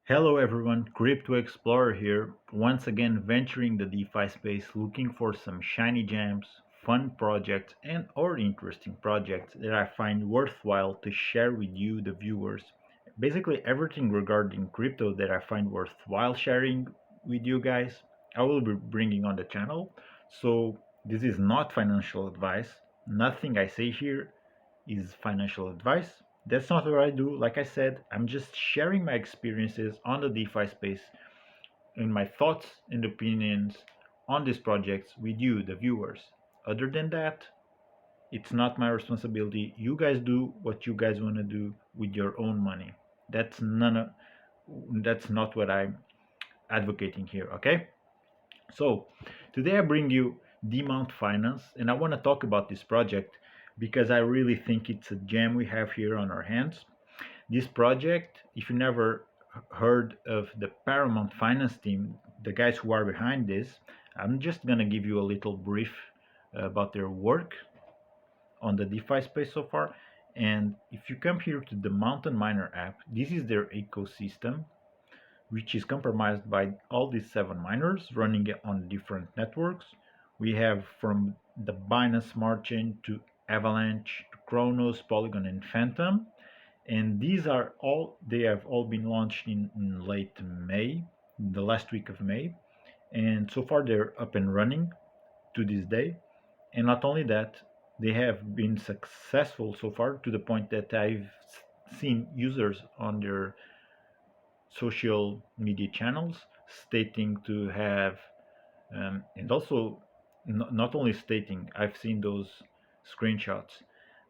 Hello everyone, Crypto Explorer here, once again venturing the DeFi space looking for some shiny gems, fun projects and or interesting projects that I find worthwhile to share with you the viewers. Basically everything regarding crypto that I find worthwhile sharing with you guys, I will be bringing on the channel. So this is not financial advice. Nothing I say here is financial advice. That's not what I do. Like I said, I'm just sharing my experiences on the DeFi space and my thoughts and opinions on these projects with you, the viewers. Other than that, it's not my responsibility. You guys do what you guys want to do with your own money. That's none of that's not what I'm advocating here, okay? So, today I bring you Demountain Finance, and I want to talk about this project because I really think it's a gem we have here on our hands. This project, if you never heard of the Paramount Finance team, the guys who are behind this, I'm just going to give you a little brief about their work on the DeFi space so far. And if you come here to the Mountain Miner app, this is their ecosystem, which is comprised by all these 7 miners running on different networks. We have from the Binance Smart Chain to Avalanche to Kronos, Polygon, and Phantom. And these are all, they have all been launched in late May, the last week of May. And so far they're up and running to this day. And not only that, they have been successful so far to the point that I've seen users on their social media channels stating to have and also not only stating, I've seen those screenshots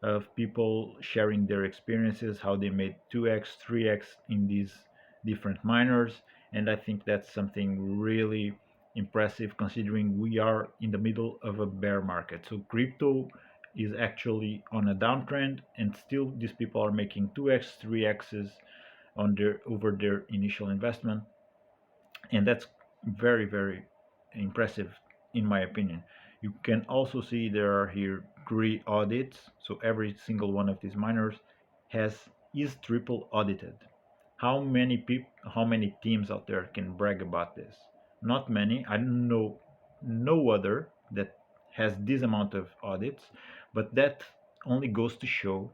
of people sharing their experiences, how they made 2x 3x in these different miners. And I think that's something really impressive considering we are in the middle of a bear market. So crypto is actually on a downtrend and still these people are making 2x 3x's on their over their initial investment, and that's very impressive in my opinion. You can also see there are here 3 audits, so every single one of these miners has is triple audited. How many teams out there can brag about this? Not many. I know no other that has this amount of audits, but that only goes to show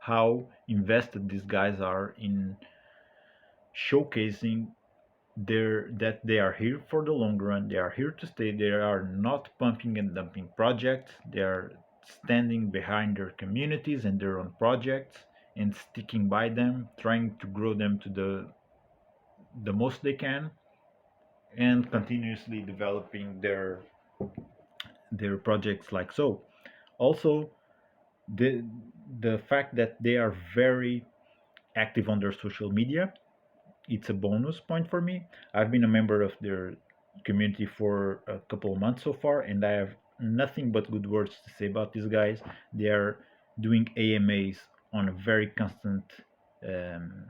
how invested these guys are in showcasing that they are here for the long run. They are here to stay. They are not pumping and dumping projects. They are standing behind their communities and their own projects and sticking by them, trying to grow them to the most they can, and continuously developing their projects like so. Also, the the fact that they are very active on their social media, it's a bonus point for me. I've been a member of their community for a couple of months so far, and I have nothing but good words to say about these guys. They are doing AMAs on a very constant, um,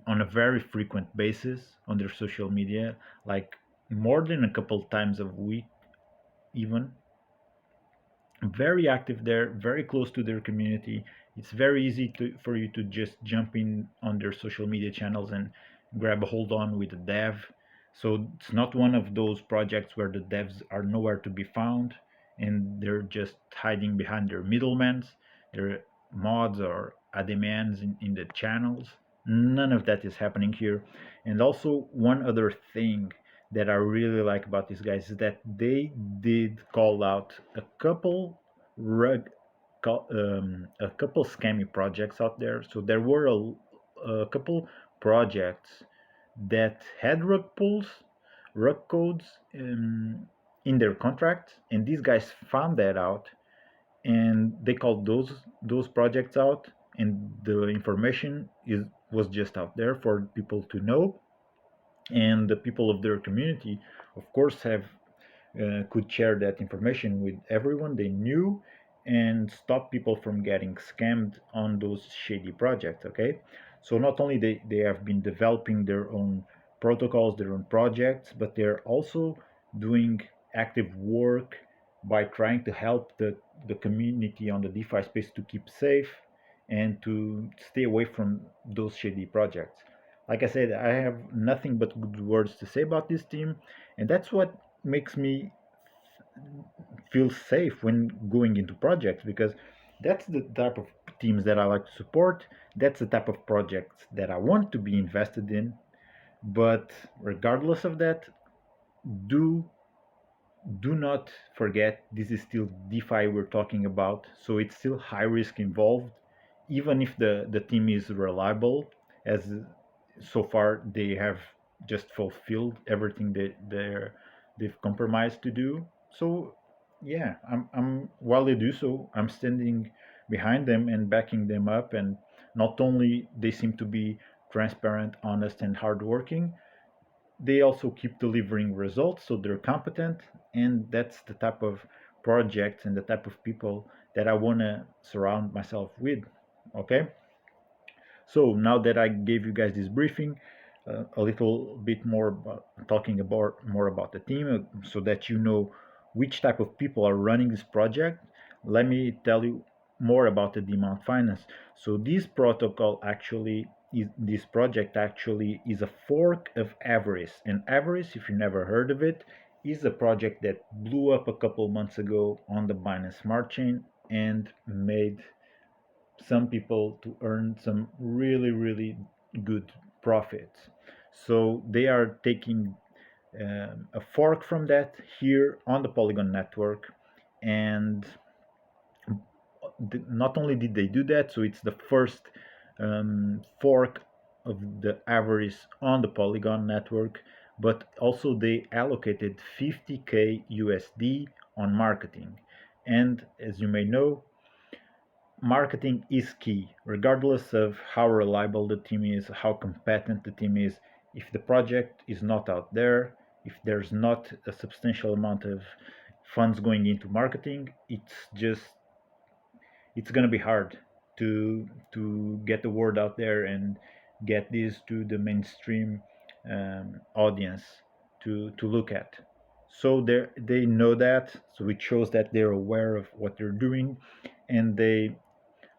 on a very frequent basis on their social media, like more than a couple times a week, even. Very active there, very close to their community. It's very easy for you to just jump in on their social media channels and grab a hold on with a dev. So it's not one of those projects where the devs are nowhere to be found and they're just hiding behind their middlemen, their mods or admins in the channels. None of that is happening here. And also, one other thing that I really like about these guys is that they did call out rug, a couple scammy projects out there. So there were a couple projects that had rug codes in their contracts, and these guys found that out, and they called those projects out, and the information is was just out there for people to know, and the people of their community of course have could share that information with everyone they knew and stop people from getting scammed on those shady projects. Okay, so not only they have been developing their own protocols, their own projects, but they're also doing active work by trying to help the community on the DeFi space to keep safe and to stay away from those shady projects. like I said, I have nothing but good words to say about this team, and that's what makes me feel safe when going into projects, because that's the type of teams that I like to support. That's the type of projects that I want to be invested in. But regardless of that, do do not forget, this is still DeFi we're talking about, so it's still high risk involved. Even if the team is reliable, as so far they have just fulfilled everything that they've compromised to do. So yeah, I'm while they do so, I'm standing behind them and backing them up. And not only they seem to be transparent, honest, and hardworking, they also keep delivering results, so they're competent. And that's the type of projects and the type of people that I want to surround myself with. Okay, so now that I gave you guys this briefing, a little bit more about, talking about more about the team, so that you know which type of people are running this project, let me tell you more about the Demountain Finance. So this project actually is a fork of Avarice. And Avarice, if you never heard of it, is a project that blew up a couple months ago on the Binance Smart Chain and made some people to earn some really, really good profits. So they are taking a fork from that here on the Polygon network. And not only did they do that, so it's the first fork of the Avarice on the Polygon network, but also they allocated 50k USD on marketing. And as you may know, marketing is key, regardless of how reliable the team is, how competent the team is. If the project is not out there, if there's not a substantial amount of funds going into marketing, it's going to be hard to get the word out there and get this to the mainstream audience to look at. So they know that, so it shows that they're aware of what they're doing, and they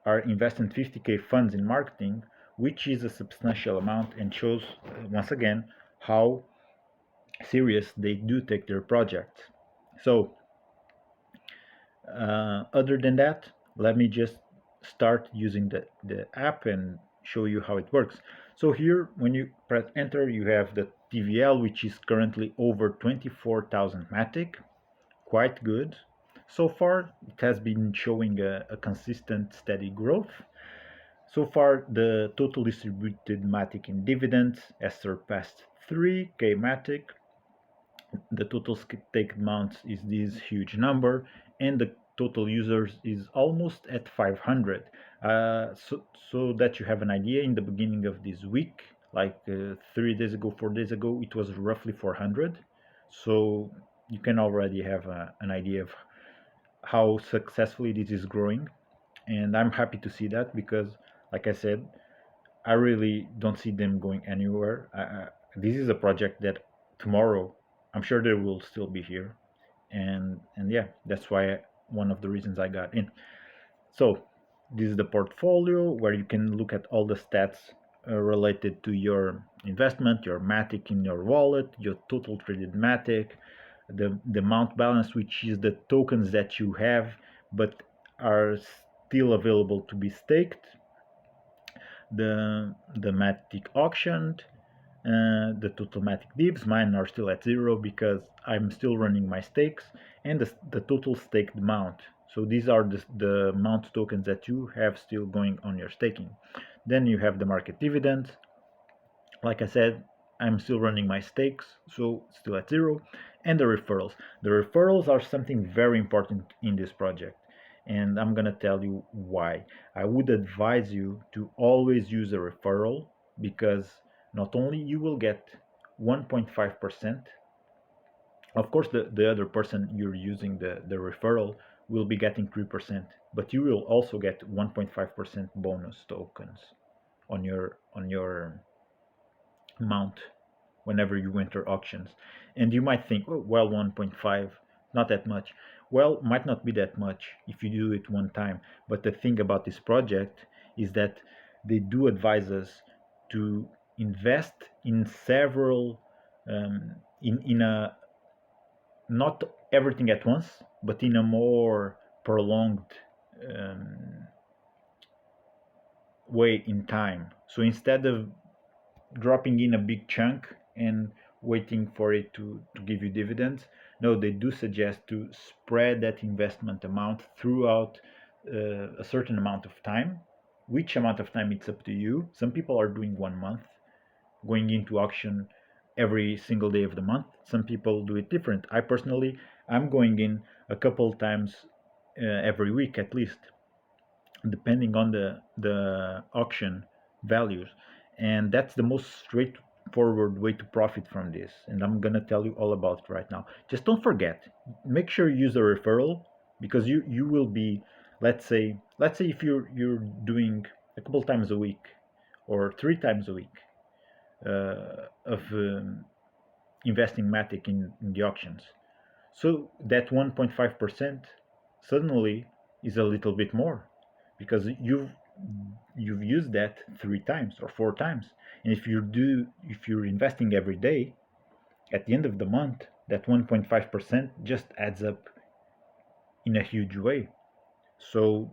are investing 50k funds in marketing, which is a substantial amount, and shows once again how serious they do take their project. So other than that, let me just start using the app and show you how it works. So here, when you press enter, you have the TVL, which is currently over 24,000 MATIC, quite good. So far, it has been showing a consistent, steady growth. So far, the total distributed MATIC in dividends has surpassed 3k MATIC. The total stake amount is this huge number, and the total users is almost at 500. So that you have an idea, in the beginning of this week, like 3 days ago, 4 days ago, it was roughly 400. So you can already have an idea of how successfully this is growing. And I'm happy to see that, because, like I said, I really don't see them going anywhere. This is a project that tomorrow, I'm sure they will still be here, and yeah, that's why one of the reasons I got in. So this is the portfolio where you can look at all the stats related to your investment, your MATIC in your wallet, your total traded MATIC, the amount balance, which is the tokens that you have but are still available to be staked, the MATIC auctioned, the total MATIC divs. Mine are still at 0 because I'm still running my stakes, and the total staked amount. So these are the amount tokens that you have still going on your staking. Then you have the market dividends. Like I said, I'm still running my stakes, so still at 0. And the referrals. The referrals are something very important in this project, and I'm gonna tell you why. I would advise you to always use a referral, because not only you will get 1.5%, of course the other person you're using the referral will be getting 3%, but you will also get 1.5% bonus tokens on your amount whenever you enter auctions. And you might think, oh, well, 1.5, not that much. Well, might not be that much if you do it one time. But the thing about this project is that they do advise us to invest in several, in a, not everything at once, but in a more prolonged um, way in time. So instead of dropping in a big chunk and waiting for it to give you dividends, no, they do suggest to spread that investment amount throughout a certain amount of time. Which amount of time, it's up to you. Some people are doing 1 month, going into auction every single day of the month. Some people do it different. I personally, I'm going in a couple times every week at least, depending on the auction values. And that's the most straightforward way to profit from this, and I'm gonna tell you all about it right now. Just don't forget, make sure you use a referral, because you will be, let's say if you're doing a couple times a week or 3 times a week of investing MATIC in the auctions. So that 1.5% suddenly is a little bit more, because you've used that 3 times or 4 times. And if you're investing every day, at the end of the month, that 1.5% just adds up in a huge way. So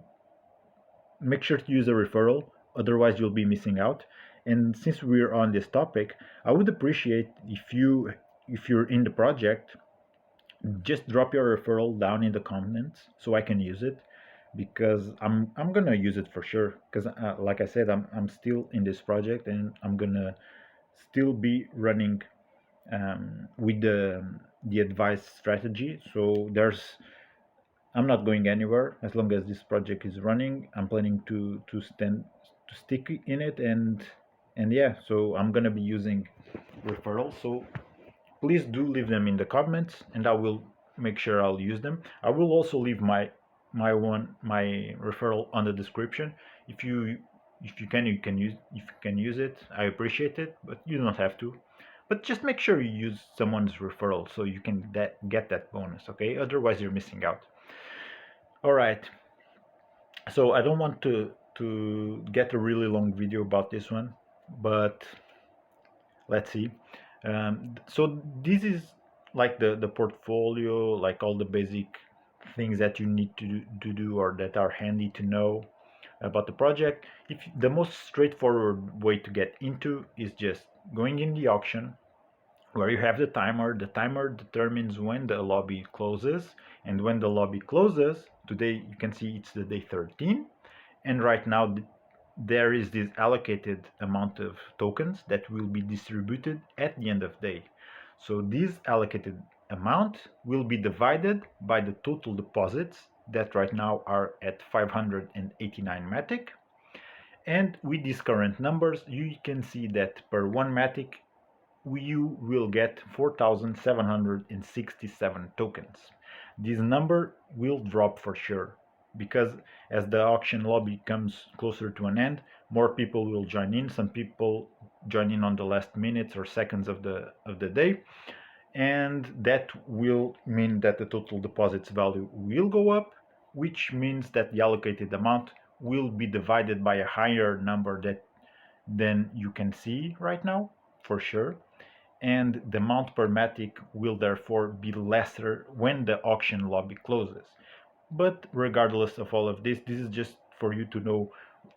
make sure to use a referral, otherwise you'll be missing out. And since we're on this topic, I would appreciate if you're in the project, just drop your referral down in the comments so I can use it, because I'm gonna use it for sure. Because like I said, I'm still in this project, and I'm gonna still be running with the advice strategy. So I'm not going anywhere as long as this project is running. I'm planning to stick in it, and yeah. So I'm gonna be using referrals. So please do leave them in the comments, and I will make sure I'll use them. I will also leave my referral on the description. If you can use it, I appreciate it, but you don't have to. But just make sure you use someone's referral so you can get that bonus, okay? Otherwise you're missing out. All right. So I don't want to get a really long video about this one, but let's see. So this is like the portfolio, like all the basic things that you need to do or that are handy to know about the project. If the most straightforward way to get into is just going in the auction, where you have the timer. The timer determines when the lobby closes, and when the lobby closes, today you can see it's the day 13, and right now there is this allocated amount of tokens that will be distributed at the end of the day. So this allocated amount will be divided by the total deposits that right now are at 589 MATIC. And with these current numbers, you can see that per one MATIC, you will get 4,767 tokens. This number will drop for sure, because as the auction lobby comes closer to an end, more people will join in. Some people join in on the last minutes or seconds of the day, and that will mean that the total deposits value will go up, which means that the allocated amount will be divided by a higher number than you can see right now, for sure. And the amount per MATIC will therefore be lesser when the auction lobby closes. But regardless of all of this is just for you to know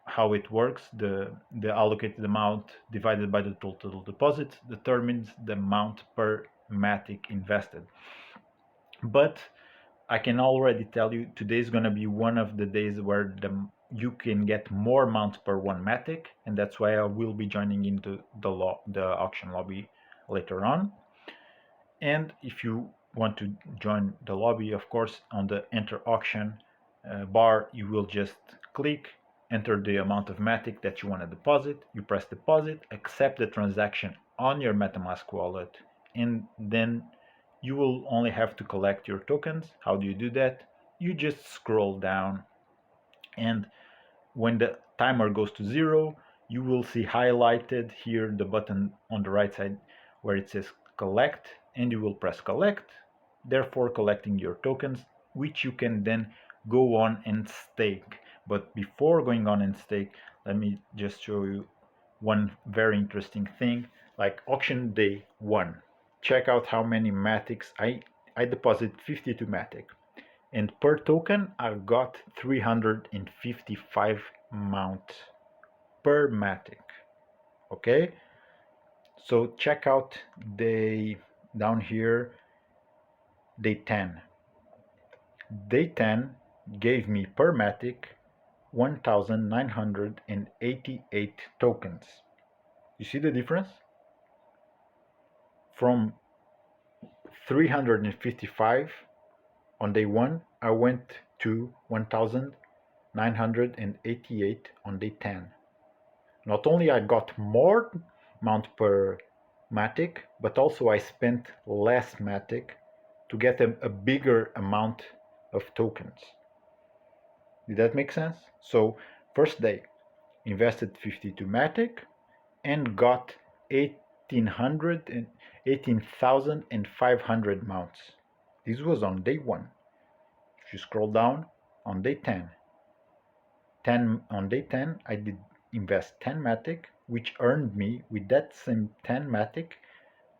how it works. The allocated amount divided by the total deposit determines the amount per MATIC invested. But I can already tell you, today is going to be one of the days where you can get more amounts per one MATIC, and that's why I will be joining into the auction lobby later on. And if you want to join the lobby, of course, on the enter auction bar, you will just click, enter the amount of MATIC that you want to deposit. You press deposit, accept the transaction on your MetaMask wallet, and then you will only have to collect your tokens. How do you do that? You just scroll down, and when the timer goes to 0, you will see highlighted here the button on the right side where it says collect, and you will press collect, therefore collecting your tokens, which you can then go on and stake. But before going on and stake, let me just show you one very interesting thing, like auction day 1. Check out how many MATICs I deposit 52 MATIC. And per token, I got 355 mount per MATIC. Okay? So check out day down here, day 10. Day 10 gave me per MATIC 1,988 tokens. You see the difference? From 355 on day 1, I went to 1,988 on day 10. Not only I got more mount per MATIC, but also I spent less MATIC to get a bigger amount of tokens. Did that make sense? So first day, invested 52 MATIC and got 18,500 mounts. This was on day 1. If you scroll down, on day 10, on day 10 I did invest 10 MATIC, which earned me with that same 10 MATIC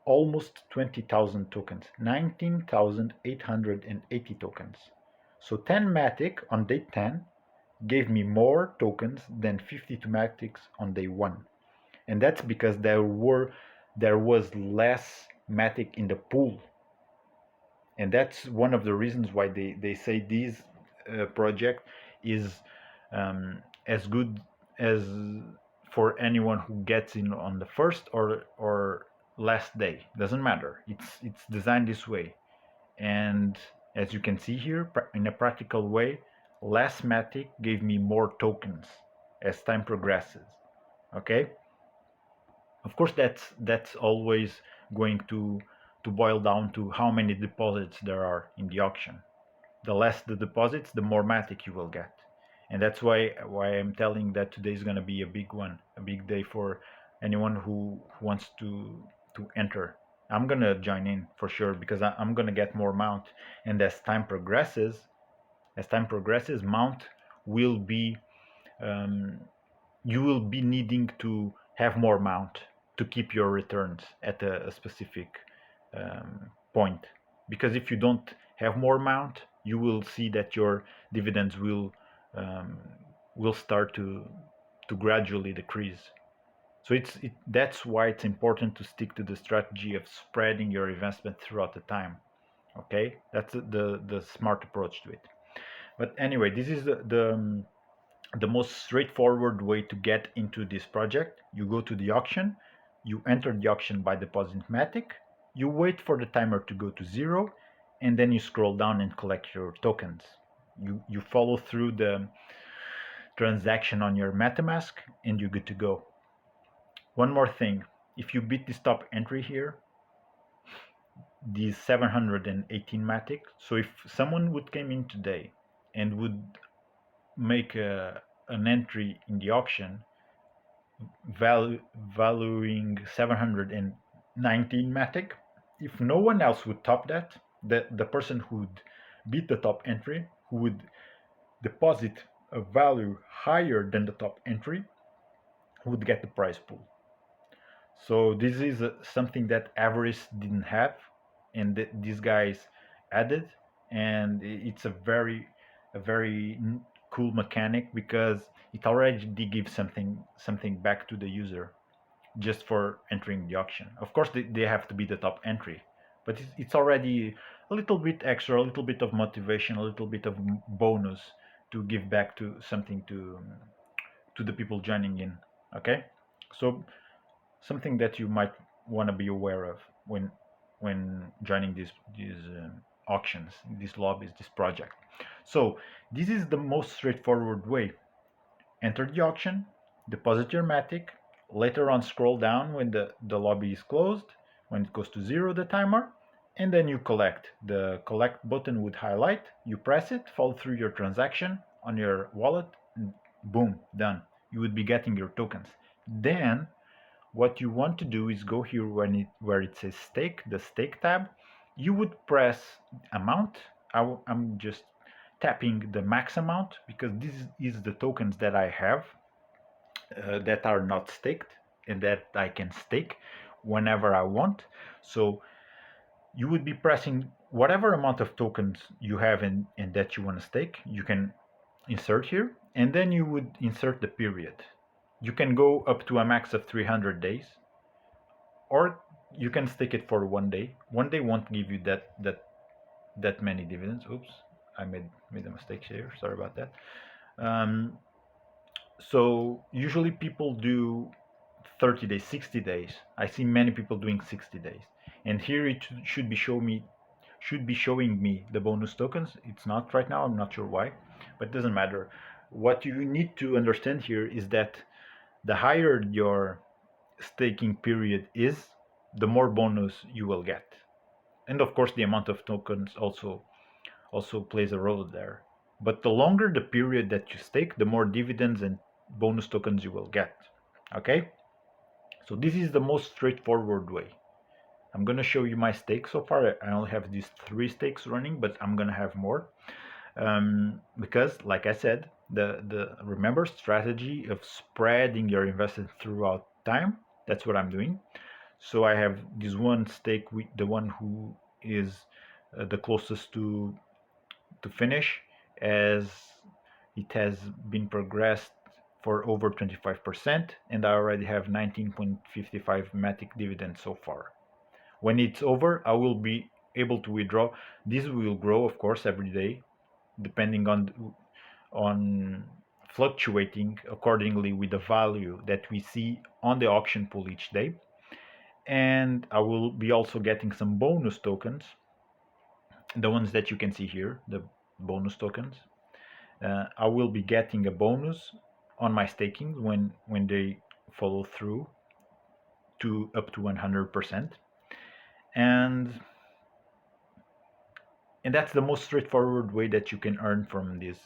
almost 20,000 tokens, 19,880 tokens. So 10 MATIC on day 10 gave me more tokens than 52 MATICs on day 1. And that's because there was less MATIC in the pool. And that's one of the reasons why they say this project is as good as for anyone who gets in on the first or last day. Doesn't matter. It's designed this way. And as you can see here, in a practical way, less MATIC gave me more tokens as time progresses. Okay. Of course, that's always going to boil down to how many deposits there are in the auction. The less the deposits, the more MATIC you will get. And that's why I'm telling that today is going to be a big one, a big day for anyone who wants to enter. I'm going to join in for sure because I'm going to get more mount. And as time progresses, mount will be, you will be needing to have more mount to keep your returns at a specific point. Because if you don't have more mount, you will see that your dividends will start to gradually decrease. So that's why it's important to stick to the strategy of spreading your investment throughout the time. Okay, that's the smart approach to it. But anyway, this is the most straightforward way to get into this project. You go to the auction, you enter the auction by depositing MATIC, you wait for the timer to go to 0, and then you scroll down and collect your tokens. You follow through the transaction on your MetaMask and you're good to go. One more thing, if you beat this top entry here, these 718 MATIC, so if someone would come in today and would make an entry in the auction valuing 719 MATIC, if no one else would top that, the person who would beat the top entry, who would deposit a value higher than the top entry, would get the prize pool. So this is something that Avarice didn't have, and these guys added, and it's a very cool mechanic because it already gives something back to the user just for entering the auction. Of course, they have to be the top entry, but it's already a little bit extra, a little bit of motivation, a little bit of bonus to give back to something to the people joining in. Okay, so something that you might want to be aware of when joining these auctions, these lobbies, this project. So this is the most straightforward way. Enter the auction, deposit your MATIC, later on scroll down when the lobby is closed, when it goes to 0 the timer, and then you collect. The collect button would highlight, you press it, follow through your transaction on your wallet, and boom, done. You would be getting your tokens. Then what you want to do is go here where it says stake, the stake tab. You would press amount. I'm just tapping the max amount because this is the tokens that I have that are not staked. and that I can stake whenever I want. So you would be pressing whatever amount of tokens you have in that you want to stake. You can insert here, and then you would insert the period. You can go up to a max of 300 days, or you can stake it for 1 day. 1 day won't give you that many dividends. Oops, I made a mistake here. Sorry about that. Um, so usually people do 30 days, 60 days. I see many people doing 60 days. And here it should be showing me the bonus tokens. It's not right now. I'm not sure why, but it doesn't matter. What you need to understand here is that the higher your staking period is, the more bonus you will get. And of course, the amount of tokens also plays a role there. But the longer the period that you stake, the more dividends and bonus tokens you will get. Okay? So this is the most straightforward way. I'm going to show you my stakes so far. I only have these 3 stakes running, but I'm going to have more. Because, like I said, the remember strategy of spreading your investment throughout time. That's what I'm doing. So I have this one stake, with the one who is the closest to finish, as it has been progressed for over 25%, and I already have 19.55 MATIC dividends so far. When it's over, I will be able to withdraw. This will grow, of course, every day, depending on fluctuating accordingly with the value that we see on the auction pool each day. And I will be also getting some bonus tokens, the ones that you can see here, the bonus tokens. I will be getting a bonus on my staking when they follow through to up to 100%. And that's the most straightforward way that you can earn from this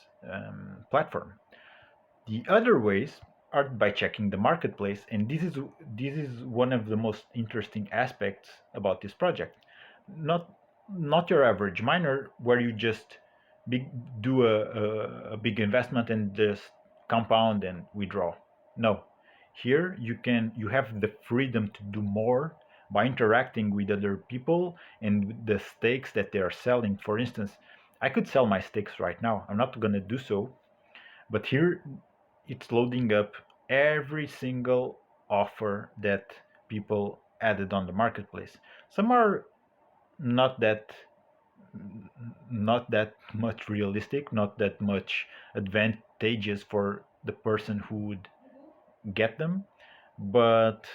platform. The other ways are by checking the marketplace, and this is one of the most interesting aspects about this project. Not your average miner where you just do a big investment and just compound and withdraw. No, here you have the freedom to do more by interacting with other people and with the stakes that they are selling. For instance, I could sell my stakes right now. I'm not going to do so, but here it's loading up every single offer that people added on the marketplace. Some are not that not that much realistic, not that much advantageous for the person who would get them, but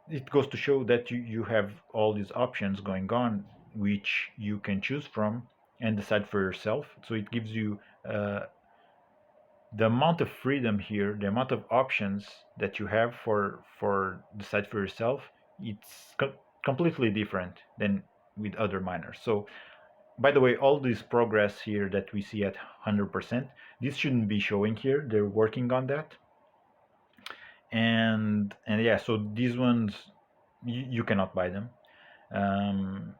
it goes to show that you have all these options going on which you can choose from and decide for yourself. So it gives you the amount of freedom here, the amount of options that you have for decide for yourself. It's completely different than with other miners. So by the way, all this progress here that we see at 100%, this shouldn't be showing here. They're working on that. And yeah, so these ones, you cannot buy them.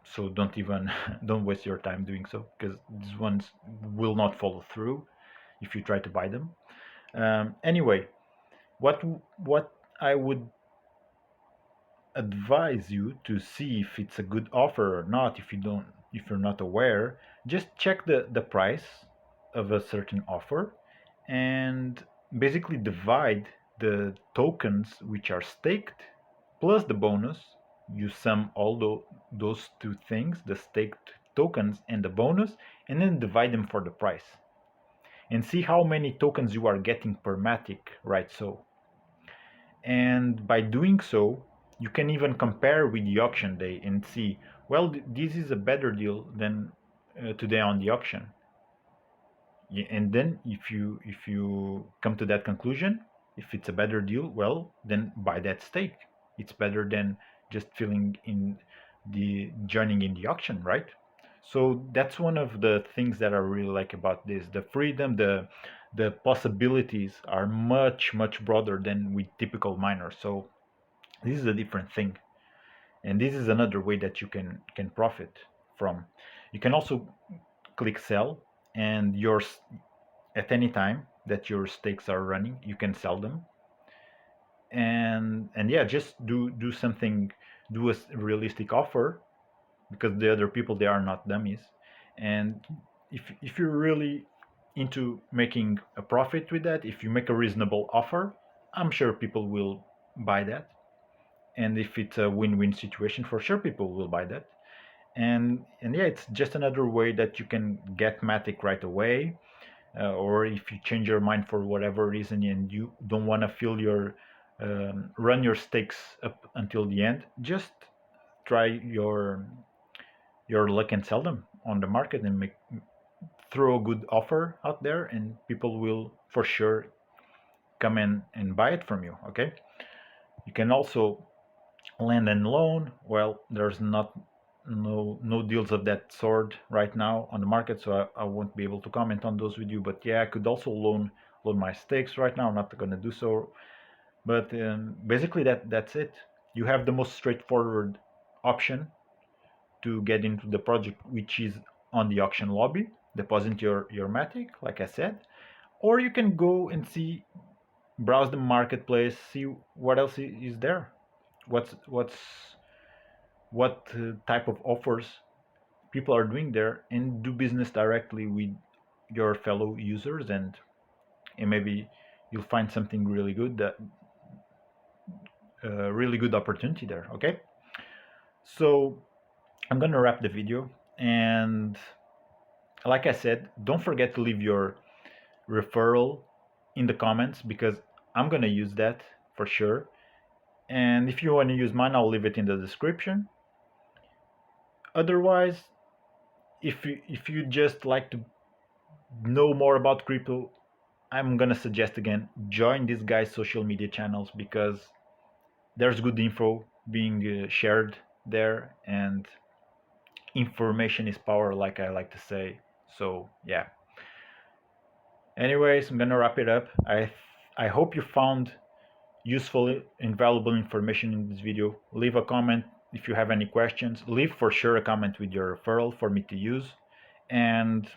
So don't even don't waste your time doing so, because these ones will not follow through if you try to buy them. Anyway, what I would advise you to see if it's a good offer or not, if you're not aware, just check the price of a certain offer and basically divide the tokens which are staked plus the bonus. You sum all those 2 things, the staked tokens and the bonus, and then divide them for the price and see how many tokens you are getting per MATIC, right? So, and by doing so, you can even compare with the auction day and see, well, this is a better deal than today on the auction. And then if you come to that conclusion, if it's a better deal, well, then buy that stake. It's better than just filling in the joining in the auction, right? So that's one of the things that I really like about this. The freedom, the possibilities are much broader than with typical miners. So this is a different thing, and this is another way that you can profit from. You can also click sell, and at any time that your stakes are running, you can sell them. and yeah, just do something, do a realistic offer, because the other people, they are not dummies. And if you're really into making a profit with that, if you make a reasonable offer, I'm sure people will buy that. And if it's a win-win situation, for sure people will buy that. And yeah, it's just another way that you can get MATIC right away. Or if you change your mind for whatever reason and you don't want to feel your run your stakes up until the end, just try your luck and sell them on the market and throw a good offer out there, and people will for sure come in and buy it from you. Okay, you can also lend and loan. Well, there's not no deals of that sort right now on the market, so I won't be able to comment on those with you. But yeah, I could also loan my stakes right now. I'm not going to do so. But basically that's it. You have the most straightforward option to get into the project, which is on the auction lobby. Deposit your MATIC, like I said, or you can go and see, browse the marketplace, see what else is there, what's what type of offers people are doing there, and do business directly with your fellow users, and maybe you'll find something really good, that really good opportunity there. Okay, so I'm gonna wrap the video, and like I said, don't forget to leave your referral in the comments, because I'm gonna use that for sure. And if you want to use mine, I'll leave it in the description. Otherwise, if you just like to know more about crypto, I'm gonna suggest again, join these guys' social media channels, because there's good info being shared there, and information is power, like I like to say. So yeah. Anyways, I'm gonna wrap it up. I hope you found useful and valuable information in this video. Leave a comment if you have any questions. Leave for sure a comment with your referral for me to use, and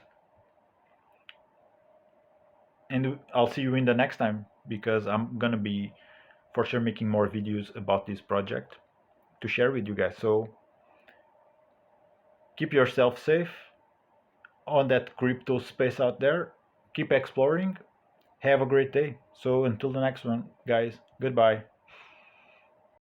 I'll see you in the next time, because I'm gonna be for sure making more videos about this project to share with you guys. So keep yourself safe on that crypto space out there. Keep exploring. Have a great day. So until the next one, guys, goodbye.